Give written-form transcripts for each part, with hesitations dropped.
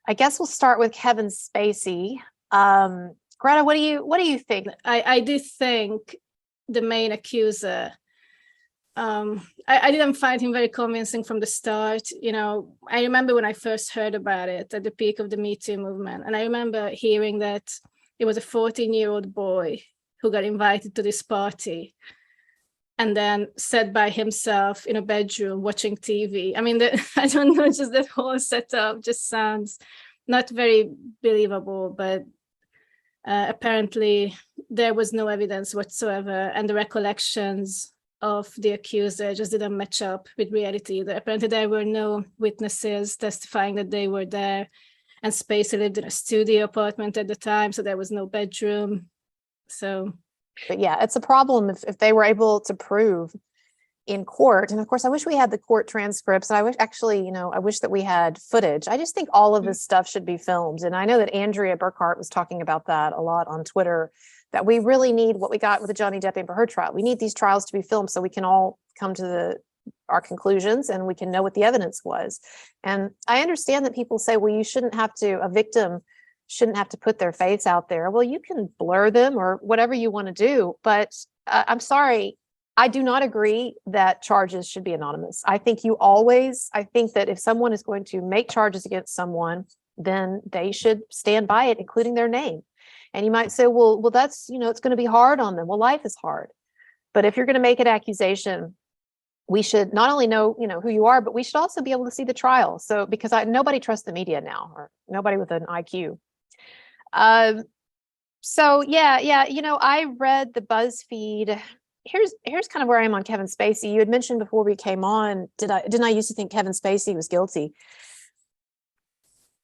I guess we'll start with Kevin Spacey. Greta, what do you think? I do think the main accuser, I didn't find him very convincing from the start. I remember when I first heard about it at the peak of the MeToo movement, and I remember hearing that it was a 14-year-old boy who got invited to this party and then sat by himself in a bedroom watching TV. I mean, I don't know, just that whole setup just sounds not very believable, but apparently there was no evidence whatsoever, and the recollections of the accuser just didn't match up with reality. Apparently there were no witnesses testifying that they were there, and Spacey lived in a studio apartment at the time, so there was no bedroom. But yeah, it's a problem if they were able to prove in court. And of course, I wish we had the court transcripts. And I wish I wish that we had footage. I just think all of this stuff should be filmed. And I know that Andrea Burkhart was talking about that a lot on Twitter, that we really need what we got with the Johnny Depp Amber Heard trial. We need these trials to be filmed so we can all come to our conclusions and we can know what the evidence was. And I understand that people say, well, a victim shouldn't have to put their face out there. Well, you can blur them or whatever you want to do. But I'm sorry, I do not agree that charges should be anonymous. I think that if someone is going to make charges against someone, then they should stand by it, including their name. And you might say, well, that's, it's going to be hard on them. Well, life is hard. But if you're going to make an accusation, we should not only know, who you are, but we should also be able to see the trial. So, because nobody trusts the media now, or nobody with an IQ. So yeah. I read the BuzzFeed. Here's kind of where I am on Kevin Spacey. You had mentioned before we came on, didn't I used to think Kevin Spacey was guilty?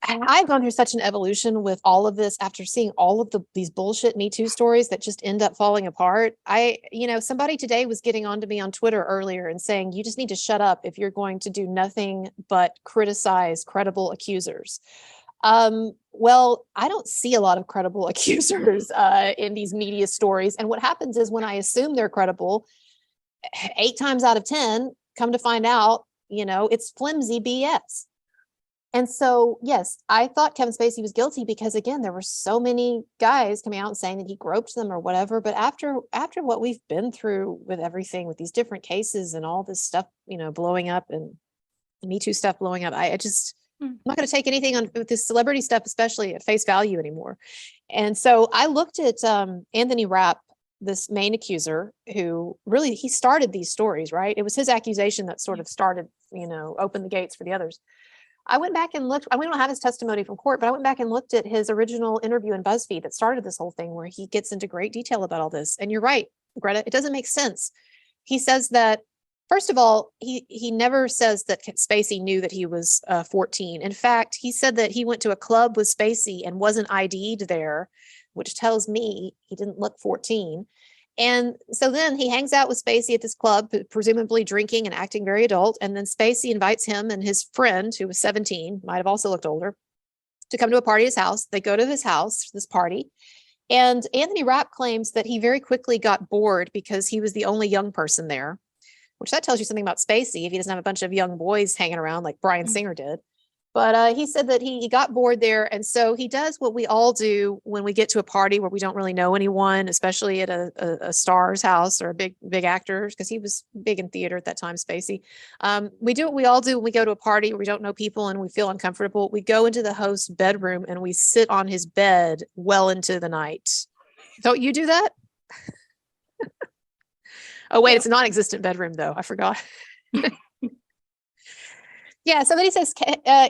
I've gone through such an evolution with all of this after seeing all of these bullshit Me Too stories that just end up falling apart. Somebody today was getting onto me on Twitter earlier and saying, you just need to shut up if you're going to do nothing but criticize credible accusers. Well, I don't see a lot of credible accusers in these media stories. And what happens is when I assume they're credible, 8 times out of 10, come to find out, it's flimsy BS. And so, yes, I thought Kevin Spacey was guilty because, again, there were so many guys coming out and saying that he groped them or whatever. But after what we've been through with everything, with these different cases and all this stuff, blowing up and the Me Too stuff blowing up, I'm not going to take anything on with this celebrity stuff, especially at face value anymore. And so I looked at Anthony Rapp, this main accuser, who really, he started these stories, right? It was his accusation that sort of started, opened the gates for the others. I went back and looked. We don't have his testimony from court, but I went back and looked at his original interview in BuzzFeed that started this whole thing, where he gets into great detail about all this. And you're right, Greta, it doesn't make sense. He says that, first of all, he never says that Spacey knew that he was 14. In fact, he said that he went to a club with Spacey and wasn't ID'd there, which tells me he didn't look 14. And so then he hangs out with Spacey at this club, presumably drinking and acting very adult. And then Spacey invites him and his friend, who was 17, might have also looked older, to come to a party at his house. They go to his house, this party. And Anthony Rapp claims that he very quickly got bored because he was the only young person there, which that tells you something about Spacey if he doesn't have a bunch of young boys hanging around like Bryan Singer did. But he said that he got bored there. And so he does what we all do when we get to a party where we don't really know anyone, especially at a star's house or a big actor, because he was big in theater at that time, Spacey. We do what we all do when we go to a party where we don't know people and we feel uncomfortable. We go into the host's bedroom and we sit on his bed well into the night. Don't you do that? Oh, wait, it's a non-existent bedroom, though. I forgot. Yeah, so then he says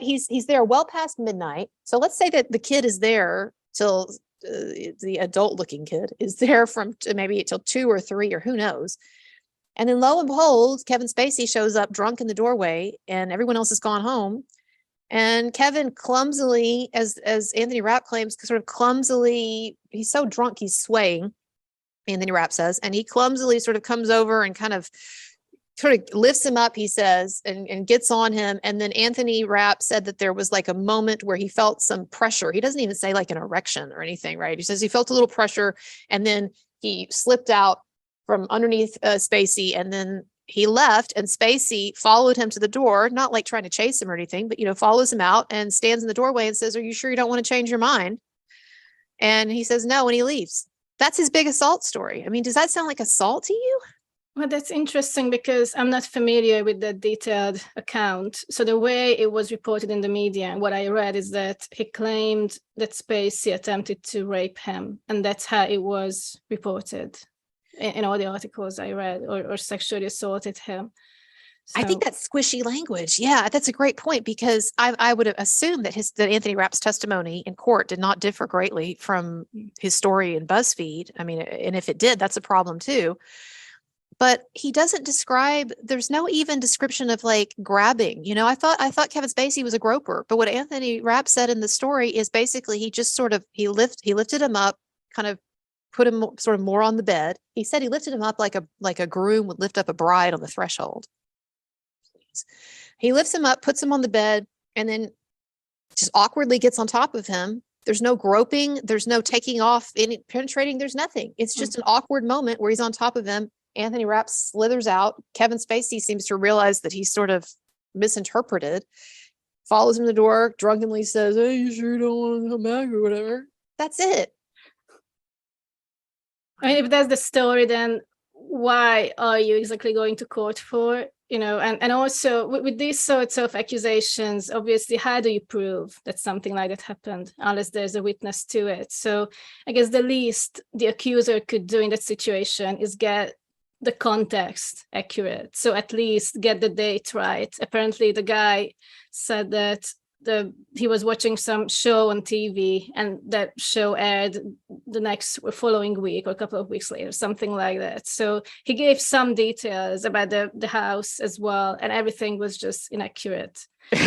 he's there well past midnight. So let's say that the kid is there till the adult-looking kid is there from maybe till 2 or 3 or who knows. And then lo and behold, Kevin Spacey shows up drunk in the doorway and everyone else has gone home. And Kevin clumsily, as Anthony Rapp claims, sort of clumsily, he's so drunk, he's swaying, Anthony Rapp says, and he clumsily sort of comes over and kind of sort of lifts him up, he says, and gets on him. And then Anthony Rapp said that there was like a moment where he felt some pressure. He doesn't even say like an erection or anything, right? He says he felt a little pressure and then he slipped out from underneath Spacey and then he left, and Spacey followed him to the door, not like trying to chase him or anything, but, follows him out and stands in the doorway and says, "Are you sure you don't want to change your mind?" And he says no, and he leaves. That's his big assault story. I mean, does that sound like assault to you? Well, that's interesting because I'm not familiar with the detailed account. So the way it was reported in the media, and what I read, is that he claimed that Spacey attempted to rape him, and that's how it was reported in all the articles I read, or sexually assaulted him. I think that's squishy language. Yeah, that's a great point, because I would assume that that Anthony Rapp's testimony in court did not differ greatly from his story in BuzzFeed. I mean, and if it did, that's a problem too. But he doesn't describe, there's no even description of like grabbing. I thought Kevin Spacey was a groper, but what Anthony Rapp said in the story is basically he just sort of, he lifted him up, kind of put him sort of more on the bed. He said he lifted him up like a groom would lift up a bride on the threshold. He lifts him up, puts him on the bed, and then just awkwardly gets on top of him. There's no groping, there's no taking off, any penetrating, there's nothing. It's just an awkward moment where he's on top of him. Anthony Rapp slithers out. Kevin Spacey seems to realize that he's sort of misinterpreted, follows him to the door, drunkenly says, "Hey, you sure you don't want to come back or whatever?" That's it. I mean, if that's the story, then why are you exactly going to court for? And also with these sorts of accusations, obviously, how do you prove that something like that happened unless there's a witness to it? So I guess the least the accuser could do in that situation is get the context accurate. So at least get the date right. Apparently, the guy said that he was watching some show on TV, and that show aired the following week or a couple of weeks later, something like that. So he gave some details about the house as well, and everything was just inaccurate. in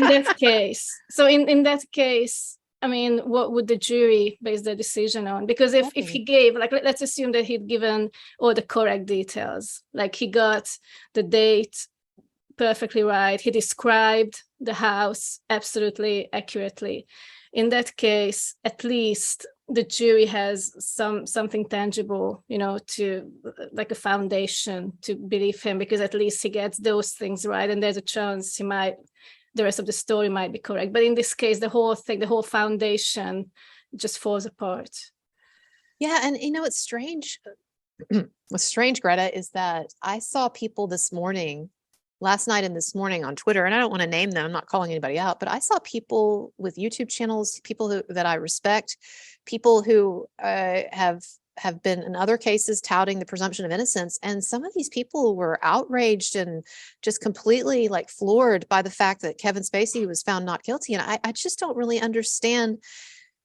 that case, I mean, what would the jury base their decision on? Because if he gave, like, let's assume that he'd given all the correct details, like he got the date perfectly right, he described the house absolutely accurately. In that case, at least the jury has something tangible, to like a foundation to believe him, because at least he gets those things right, and there's a chance the rest of the story might be correct. But in this case, the whole foundation just falls apart. Yeah, and what's strange, Greta, is that I saw people last night and this morning on Twitter, and I don't want to name them, I'm not calling anybody out, but I saw people with YouTube channels, people that I respect, people who have been in other cases touting the presumption of innocence. And some of these people were outraged and just completely like floored by the fact that Kevin Spacey was found not guilty. And I just don't really understand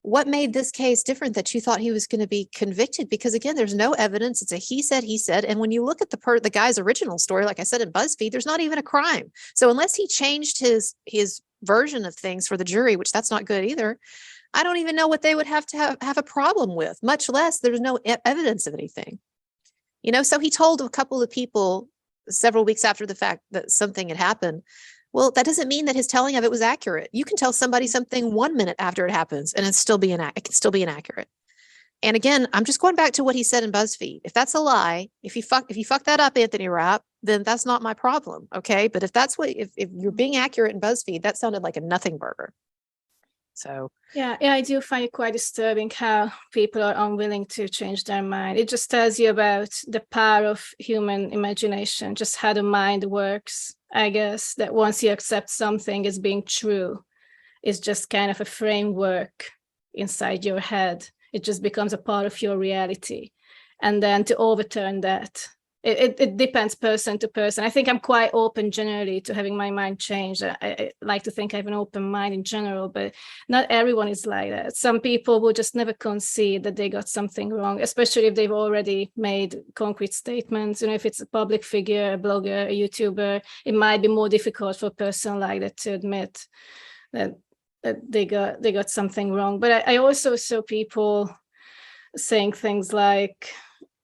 what made this case different, that you thought he was going to be convicted, because again, there's no evidence. It's a he said. And when you look at the guy's original story, like I said in BuzzFeed, there's not even a crime. So unless he changed his version of things for the jury, which that's not good either, I don't even know what they would have to have a problem with, much less there's no evidence of anything. So he told a couple of people several weeks after the fact that something had happened. Well, that doesn't mean that his telling of it was accurate. You can tell somebody something 1 minute after it happens, and it can still be inaccurate. And again, I'm just going back to what he said in BuzzFeed. If that's a lie, if you fuck that up, Anthony Rapp, then that's not my problem. Okay. But if you're being accurate in BuzzFeed, that sounded like a nothing burger. So yeah, I do find it quite disturbing how people are unwilling to change their mind. It just tells you about the power of human imagination, just how the mind works. I guess that once you accept something as being true, it's just kind of a framework inside your head. It just becomes a part of your reality. And then to overturn that, it depends person to person. I think I'm quite open generally to having my mind changed. I like to think I have an open mind in general, but not everyone is like that. Some people will just never concede that they got something wrong, especially if they've already made concrete statements. If it's a public figure, a blogger, a YouTuber, it might be more difficult for a person like that to admit that they got something wrong. But I also saw people saying things like,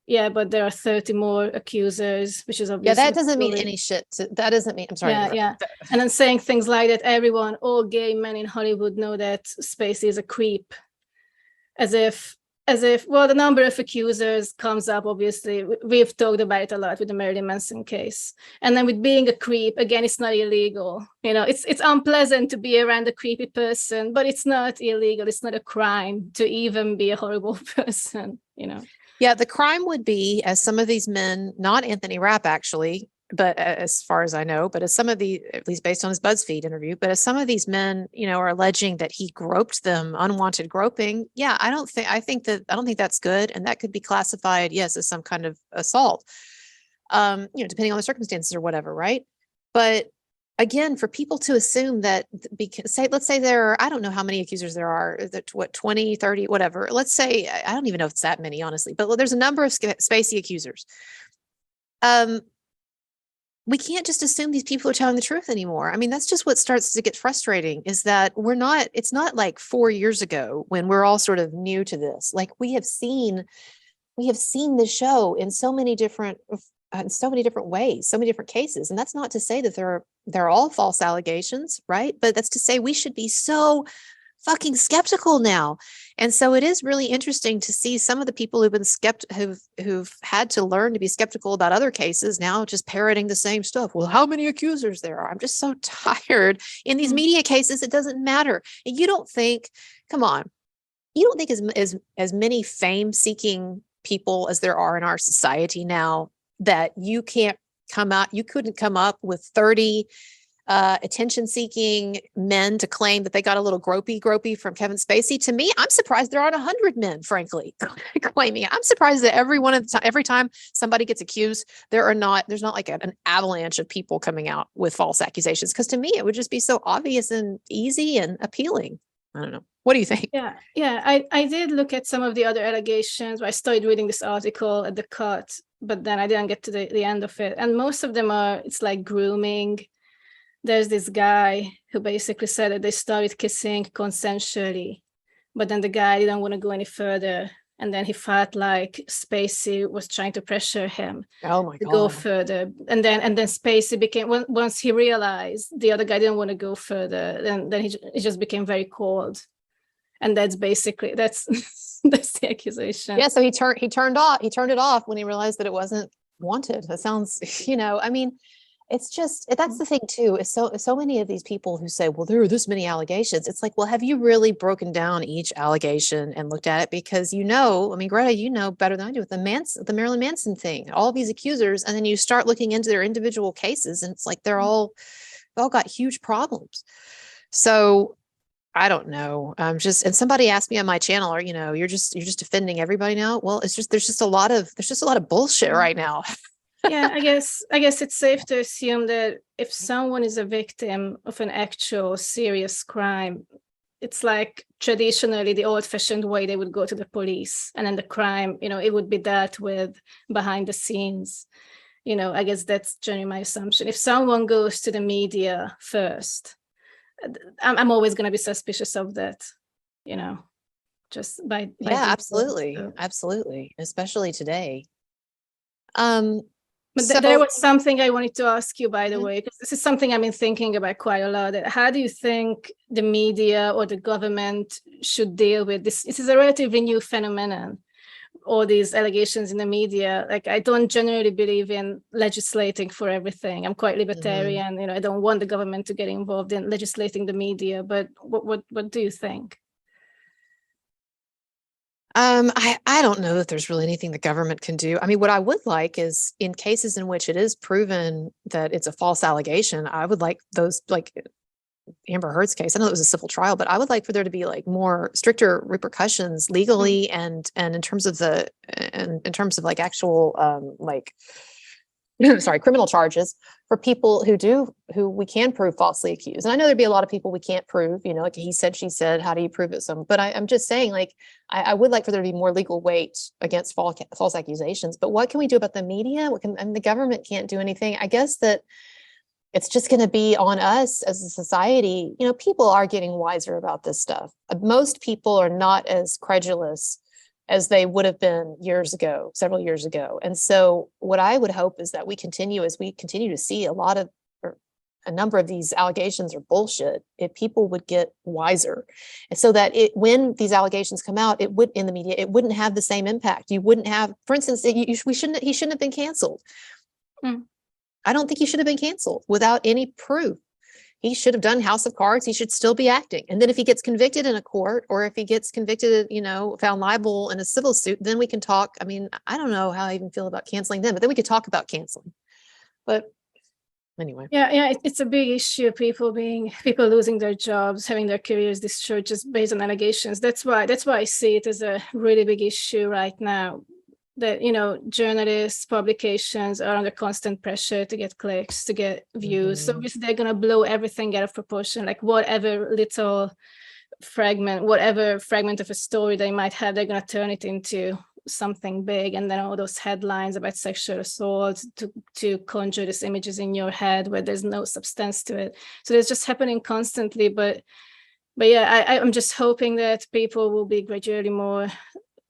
yeah, but there are 30 more accusers, which is obviously... Yeah, that doesn't mean any shit. That doesn't mean... I'm sorry. Yeah. And then saying things like that, all gay men in Hollywood know that Spacey is a creep, as if as if, well, the number of accusers comes up, obviously. We've talked about it a lot with the Marilyn Manson case. And then with being a creep, again, it's not illegal. It's unpleasant to be around a creepy person, but it's not illegal. It's not a crime to even be a horrible person, Yeah, the crime would be, as some of these men, not Anthony Rapp actually, but as far as I know, but as some of the, at least based on his BuzzFeed interview, but as some of these men, are alleging that he groped them, unwanted groping. Yeah, I don't think that's good. And that could be classified, yes, as some kind of assault, depending on the circumstances or whatever. Right. But again, for people to assume that, because let's say there are, I don't know how many accusers there are, 20, 30, whatever. Let's say, I don't even know if it's that many, honestly, but there's a number of Spacey accusers. We can't just assume these people are telling the truth anymore. I mean, that's just what starts to get frustrating, is that it's not like 4 years ago when we're all sort of new to this. Like we have seen the show in so many different ways, so many different cases. And that's not to say that they're all false allegations, right? But that's to say we should be so fucking skeptical now. And so it is really interesting to see some of the people who've been who've had to learn to be skeptical about other cases now just parroting the same stuff. Well, how many accusers there are? I'm just so tired. In these media cases, it doesn't matter. And you don't think, come on, you don't think as many fame-seeking people as there are in our society now that you couldn't come up with 30 attention-seeking men to claim that they got a little gropey from Kevin Spacey. To me, I'm surprised there aren't 100 men, frankly, claiming it. I'm surprised that every time somebody gets accused, there's not like an avalanche of people coming out with false accusations. Because to me, it would just be so obvious and easy and appealing. I don't know. What do you think? Yeah. I did look at some of the other allegations. I started reading this article at the Cut, but then I didn't get to the end of it. And most of them it's like grooming. There's this guy who basically said that they started kissing consensually, but then the guy didn't want to go any further. And then he felt like Spacey was trying to pressure him to go further. And then Spacey became, once he realized the other guy didn't want to go further, then he just became very cold. And that's basically, that's the accusation. Yeah, so he turned it off when he realized that it wasn't wanted. That sounds, I mean, it's just, that's the thing too, is so many of these people who say, well, there are this many allegations. It's like, well, have you really broken down each allegation and looked at it? Because I mean, Greta, better than I do with the Marilyn Manson thing, all these accusers, and then you start looking into their individual cases and it's like they've all got huge problems. So I don't know. And somebody asked me on my channel, you're just defending everybody now. Well, there's just a lot of bullshit right now. Yeah, I guess it's safe to assume that if someone is a victim of an actual serious crime, it's like traditionally the old-fashioned way they would go to the police, and then the crime, it would be dealt with behind the scenes. I guess that's generally my assumption. If someone goes to the media first, I'm always going to be suspicious of that, just by yeah, absolutely, especially today. But there was something I wanted to ask you, by the way, because this is something I've been thinking about quite a lot. How do you think the media or the government should deal with this? This is a relatively new phenomenon, all these allegations in the media. Like, I don't generally believe in legislating for everything. I'm quite libertarian. I don't want the government to get involved in legislating the media. But what do you think? I don't know that there's really anything the government can do. I mean, what I would like is, in cases in which it is proven that it's a false allegation, I would like those, like Amber Heard's case. I know it was a civil trial, but I would like for there to be like more stricter repercussions legally and in terms of like actual criminal charges for people who we can prove falsely accused. And I know there'd be a lot of people we can't prove, like he said, she said, how do you prove it? But I'm just saying, like, I would like for there to be more legal weight against false accusations. But what can we do about the media? And the government can't do anything. I guess that it's just going to be on us as a society. People are getting wiser about this stuff. Most people are not as credulous as they would have been several years ago. And so what I would hope is that as we continue to see a lot of, a number of these allegations are bullshit, if people would get wiser, and so that when these allegations come out, it would in the media, it wouldn't have the same impact. You wouldn't have, for instance, he shouldn't have been canceled. I don't think he should have been canceled without any proof. He should have done House of Cards. He should still be acting. And then if he gets convicted in a court, or if he gets convicted, found liable in a civil suit, then we can talk. I mean, I don't know how I even feel about canceling them, but then we could talk about canceling. But anyway. Yeah, it's a big issue. People losing their jobs, having their careers destroyed just based on allegations. That's why I see it as a really big issue right now. That journalists, publications are under constant pressure to get clicks, to get views. So obviously they're gonna blow everything out of proportion. Like whatever fragment of a story they might have, they're gonna turn it into something big, and then all those headlines about sexual assault to conjure these images in your head where there's no substance to it. So it's just happening constantly. But yeah, I'm just hoping that people will be gradually more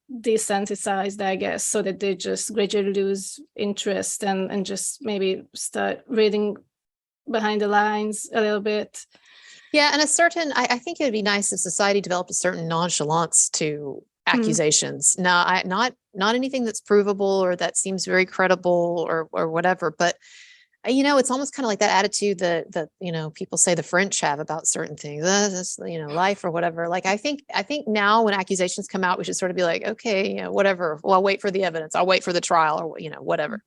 desensitized, I guess, so that they just gradually lose interest and just maybe start reading behind the lines a little bit. Yeah, and I think it'd be nice if society developed a certain nonchalance to accusations. Now, not anything that's provable or that seems very credible or whatever, but it's almost kind of like that attitude that people say the French have about certain things, this, life or whatever. Like, I think now when accusations come out, we should sort of be like, okay, whatever. Well, I'll wait for the evidence. I'll wait for the trial, or whatever.